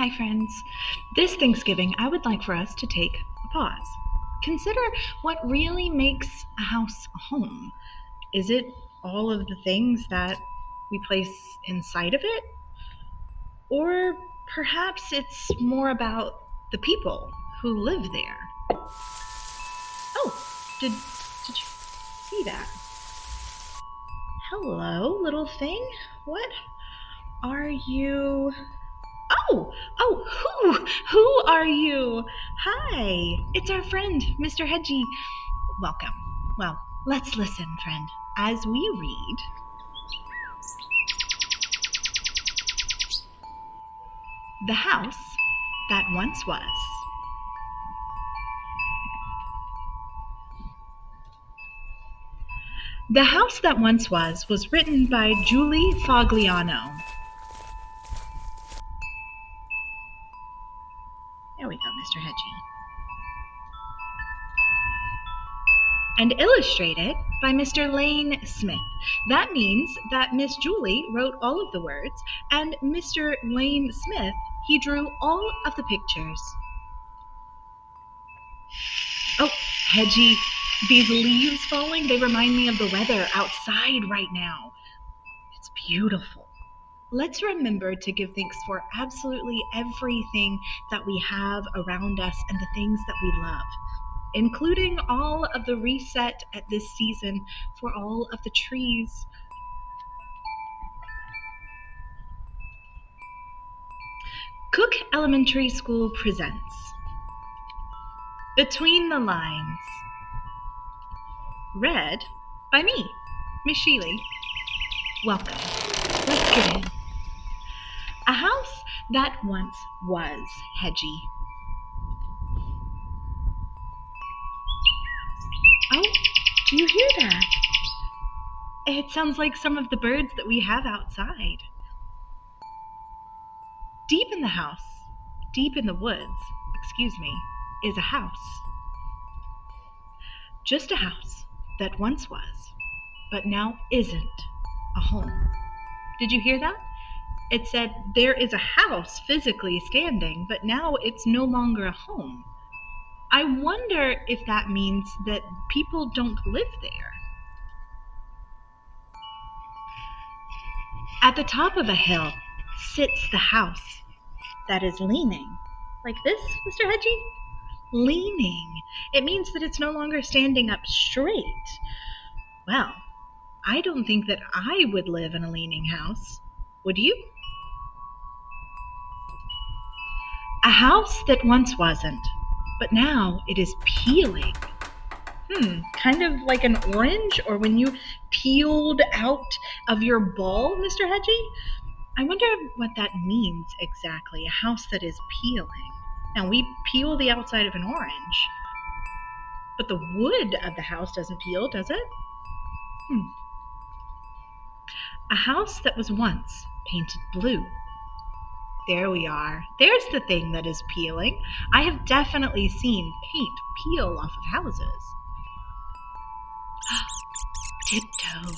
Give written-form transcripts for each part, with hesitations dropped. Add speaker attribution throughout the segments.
Speaker 1: Hi, friends. This Thanksgiving, I would like for us to take a pause. Consider what really makes a house a home. Is it all of the things that we place inside of it? Or perhaps it's more about the people who live there? Oh, did you see that? Hello, little thing. What are you? Who are you? Hi, it's our friend, Mr. Hedgie. Welcome. Well, let's listen, friend, as we read The House That Once Was. The House That Once was written by Shealey Fogliano. There we go, Mr. Hedgie. And illustrated by Mr. Lane Smith. That means that Miss Shealey wrote all of the words, and Mr. Lane Smith, he drew all of the pictures. Oh, Hedgie, these leaves falling, they remind me of the weather outside right now. It's beautiful. Let's remember to give thanks for absolutely everything that we have around us and the things that we love, including all of the reset at this season for all of the trees. Cook Elementary School presents Between the Lines, read by me, Miss Shealey. Welcome. Let's get in. A house that once was Hedgie. Oh, do you hear that? It sounds like some of the birds that we have outside. Deep in the house, deep in the woods, is a house. Just a house that once was, but now isn't a home. Did you hear that? It said there is a house physically standing, but now it's no longer a home. I wonder if that means that people don't live there. At the top of a hill sits the house that is leaning. Like this, Mr. Hedgie? Leaning. It means that it's no longer standing up straight. Well, I don't think that I would live in a leaning house. Would you? A house that once wasn't, but now it is peeling. Kind of like an orange, or when you peeled out of your ball, Mr. Hedgie? I wonder what that means exactly, a house that is peeling. Now, we peel the outside of an orange, but the wood of the house doesn't peel, does it? A house that was once painted blue. There we are. There's the thing that is peeling. I have definitely seen paint peel off of houses. Tiptoe.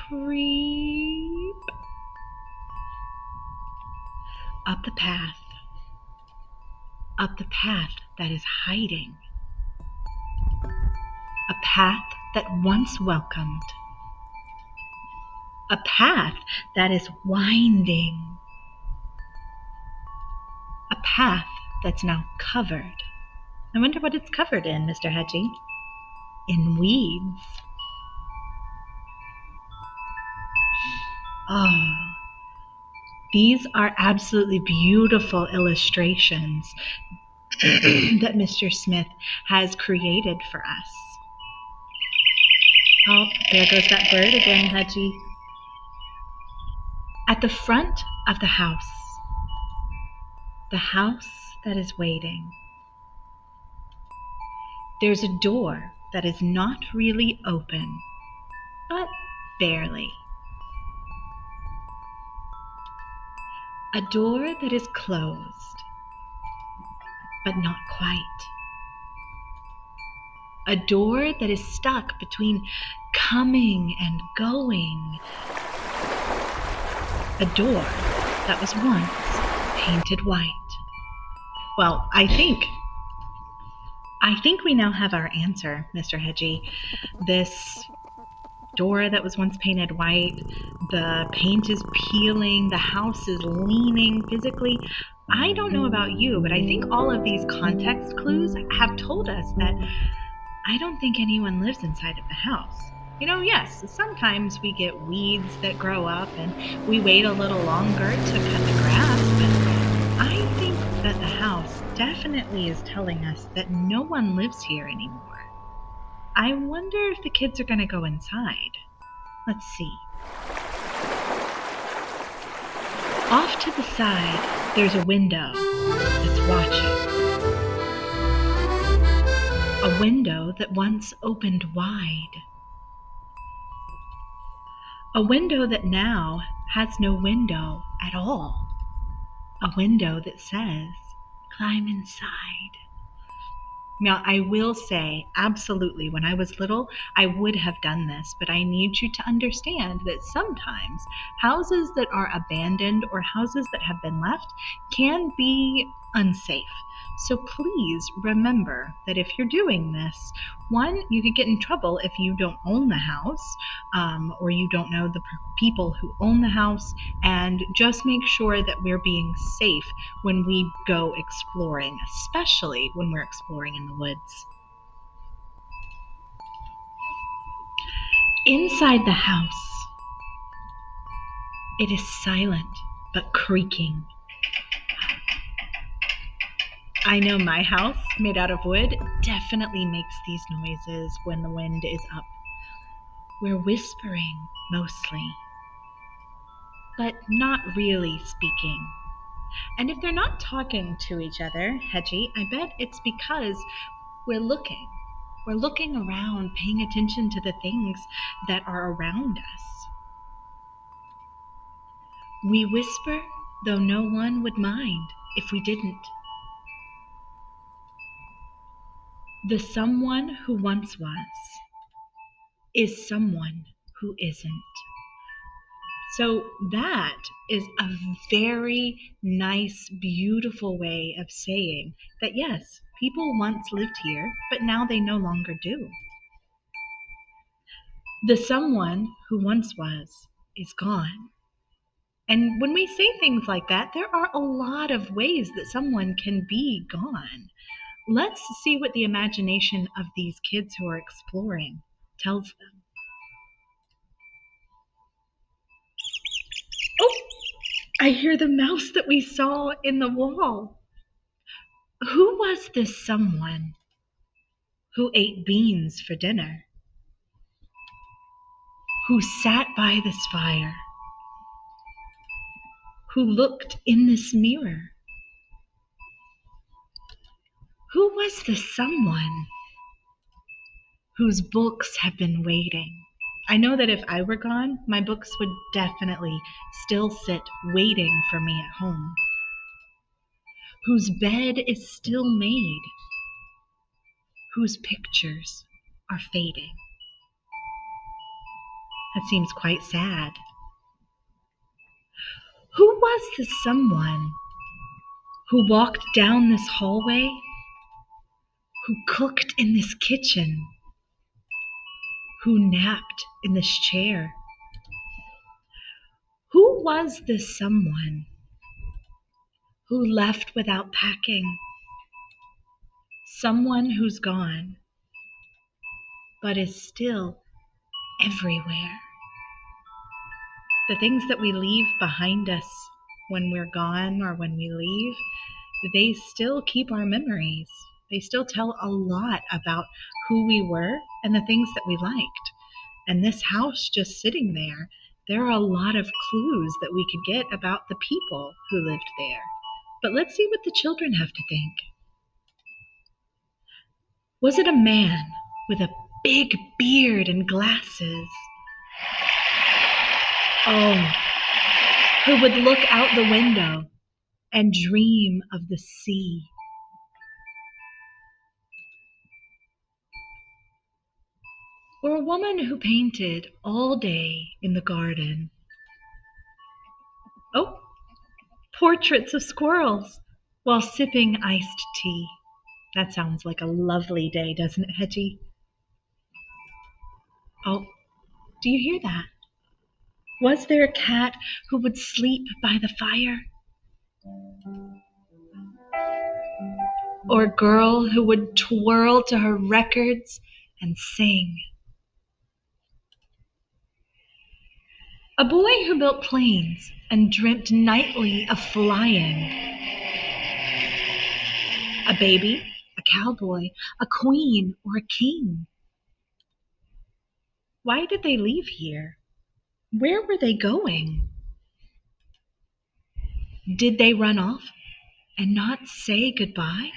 Speaker 1: Creep. Up the path. Up the path that is hiding. A path that once welcomed. A path that is winding. A path that's now covered. I wonder what it's covered in, Mr. Hedgie. In weeds. Oh, these are absolutely beautiful illustrations that Mr. Smith has created for us. Oh, there goes that bird again, Hedgie. At the front of the house that is waiting, there's a door that is not really open, but barely. A door that is closed, but not quite. A door that is stuck between coming and going. A door that was once painted white. Well, I think we now have our answer, Mr. Hedgie. This door that was once painted white, the paint is peeling, the house is leaning physically. I don't know about you, but I think all of these context clues have told us that I don't think anyone lives inside of the house. Yes, sometimes we get weeds that grow up and we wait a little longer to cut the grass, but I think that the house definitely is telling us that no one lives here anymore. I wonder if the kids are going to go inside. Let's see. Off to the side, there's a window that's watching. A window that once opened wide. A window that now has no window at all. A window that says, "Climb inside." Now, I will say, absolutely, when I was little, I would have done this, but I need you to understand that sometimes houses that are abandoned or houses that have been left can be unsafe. So please remember that if you're doing this, one, you could get in trouble if you don't own the house, or you don't know the people who own the house, and just make sure that we're being safe when we go exploring, especially when we're exploring in the woods. Inside the house, it is silent but creaking. I know my house, made out of wood, definitely makes these noises when the wind is up. We're whispering, mostly, but not really speaking. And if they're not talking to each other, Hedgie, I bet it's because we're looking. We're looking around, paying attention to the things that are around us. We whisper, though no one would mind if we didn't. The someone who once was is someone who isn't. So that is a very nice, beautiful way of saying that yes, people once lived here, but now they no longer do. The someone who once was is gone. And when we say things like that, there are a lot of ways that someone can be gone. Let's see what the imagination of these kids who are exploring tells them. Oh, I hear the mouse that we saw in the wall. Who was this someone who ate beans for dinner? Who sat by this fire? Who looked in this mirror? Who was this someone whose books have been waiting? I know that if I were gone, my books would definitely still sit waiting for me at home. Whose bed is still made, whose pictures are fading. That seems quite sad. Who was the someone who walked down this hallway, who cooked in this kitchen, who napped in this chair? Who was this someone who left without packing? Someone who's gone, but is still everywhere. The things that we leave behind us when we're gone or when we leave, they still keep our memories. They still tell a lot about who we were and the things that we liked. And this house just sitting there are a lot of clues that we could get about the people who lived there. But let's see what the children have to think. Was it a man with a big beard and glasses? Oh, who would look out the window and dream of the sea? Or a woman who painted all day in the garden? Oh, portraits of squirrels while sipping iced tea. That sounds like a lovely day, doesn't it, Hedgie? Oh, do you hear that? Was there a cat who would sleep by the fire? Or a girl who would twirl to her records and sing? A boy who built planes and dreamt nightly of flying? A baby, a cowboy, a queen, or a king? Why did they leave here? Where were they going? Did they run off and not say goodbye?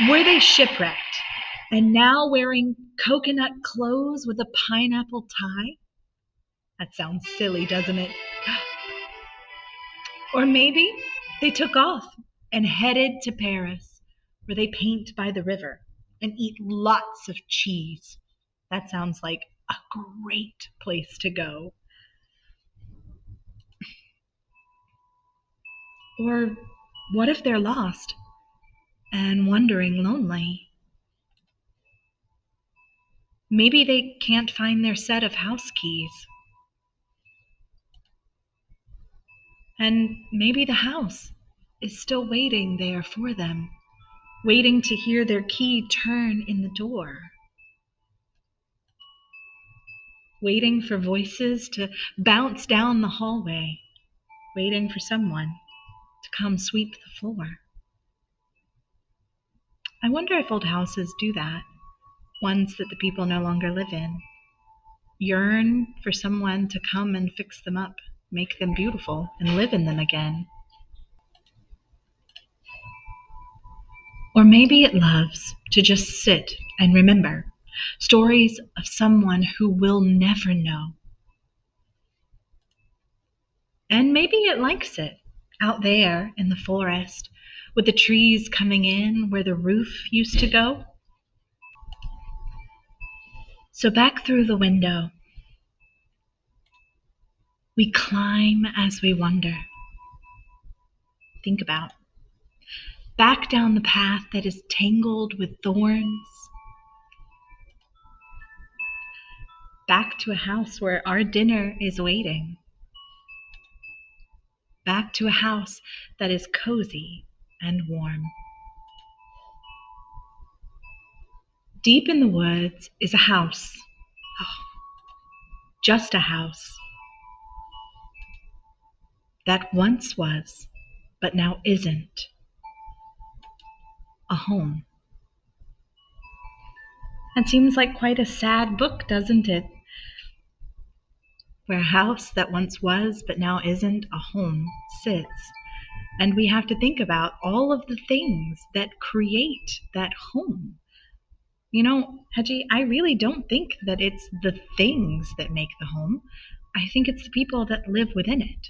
Speaker 1: Were they shipwrecked and now wearing coconut clothes with a pineapple tie? That sounds silly, doesn't it? Or maybe they took off and headed to Paris, where they paint by the river and eat lots of cheese. That sounds like a great place to go. Or what if they're lost and wandering lonely? Maybe they can't find their set of house keys. And maybe the house is still waiting there for them, waiting to hear their key turn in the door, waiting for voices to bounce down the hallway, waiting for someone to come sweep the floor. I wonder if old houses do that, ones that the people no longer live in. Yearn for someone to come and fix them up, make them beautiful, and live in them again. Or maybe it loves to just sit and remember stories of someone who will never know. And maybe it likes it out there in the forest with the trees coming in where the roof used to go. So back through the window, we climb as we wonder. Think about back down the path that is tangled with thorns, back to a house where our dinner is waiting, back to a house that is cozy and warm. Deep in the woods is a house. Oh, just a house that once was, but now isn't, a home. That seems like quite a sad book, doesn't it? Where a house that once was, but now isn't, a home sits. And we have to think about all of the things that create that home. You know, Hedgie, I really don't think that it's the things that make the home. I think it's the people that live within it.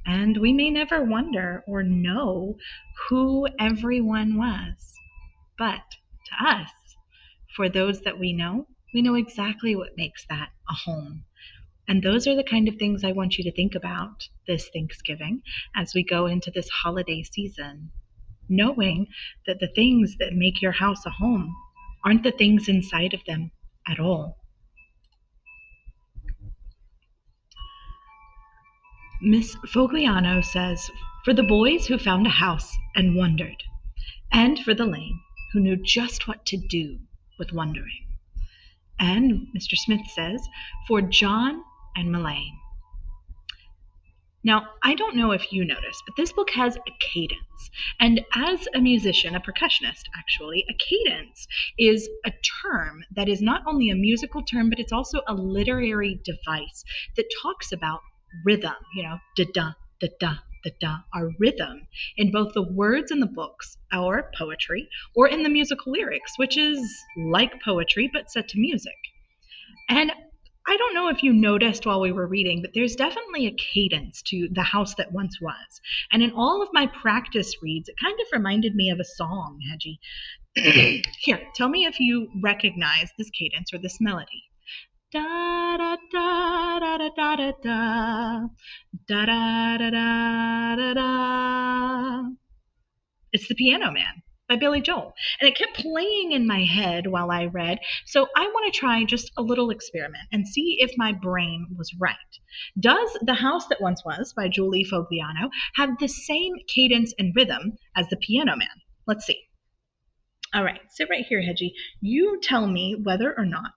Speaker 1: And we may never wonder or know who everyone was. But to us, for those that we know exactly what makes that a home. And those are the kind of things I want you to think about this Thanksgiving as we go into this holiday season, knowing that the things that make your house a home aren't the things inside of them at all. Miss Fogliano says, for the boys who found a house and wondered, and for the lame who knew just what to do with wondering. And Mr. Smith says, for John and Melaine. Now, I don't know if you noticed, but this book has a cadence. And as a musician, a percussionist actually, a cadence is a term that is not only a musical term, but it's also a literary device that talks about rhythm, da-da, da-da, da-da, our rhythm in both the words in the books, our poetry, or in the musical lyrics, which is like poetry, but set to music. And I don't know if you noticed while we were reading, but there's definitely a cadence to The House That Once Was. And in all of my practice reads, it kind of reminded me of a song, Hedgie. Here, tell me if you recognize this cadence or this melody. Da da da da da da da da da da da da da da. It's The Piano Man by Billy Joel. And it kept playing in my head while I read. So I want to try just a little experiment and see if my brain was right. Does The House That Once Was by Julie Fogliano have the same cadence and rhythm as The Piano Man? Let's see. All right, sit right here, Hedgie. You tell me whether or not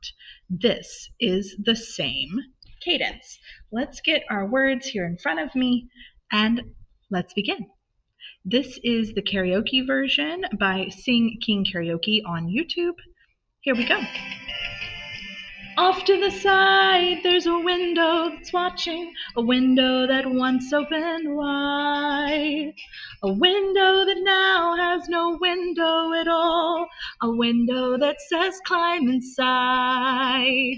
Speaker 1: this is the same cadence. Let's get our words here in front of me and let's begin. This is the karaoke version by Sing King Karaoke on YouTube. Here we go. Off to the side, there's a window that's watching, a window that once opened wide. A window that now has no window at all, a window that says climb inside.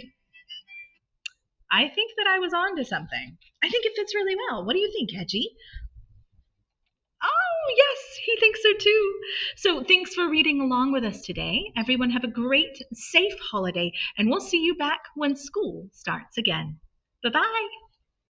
Speaker 1: I think that I was on to something. I think it fits really well. What do you think, Hedgie? Oh, yes, he thinks so too. So thanks for reading along with us today. Everyone have a great, safe holiday, and we'll see you back when school starts again. Bye-bye.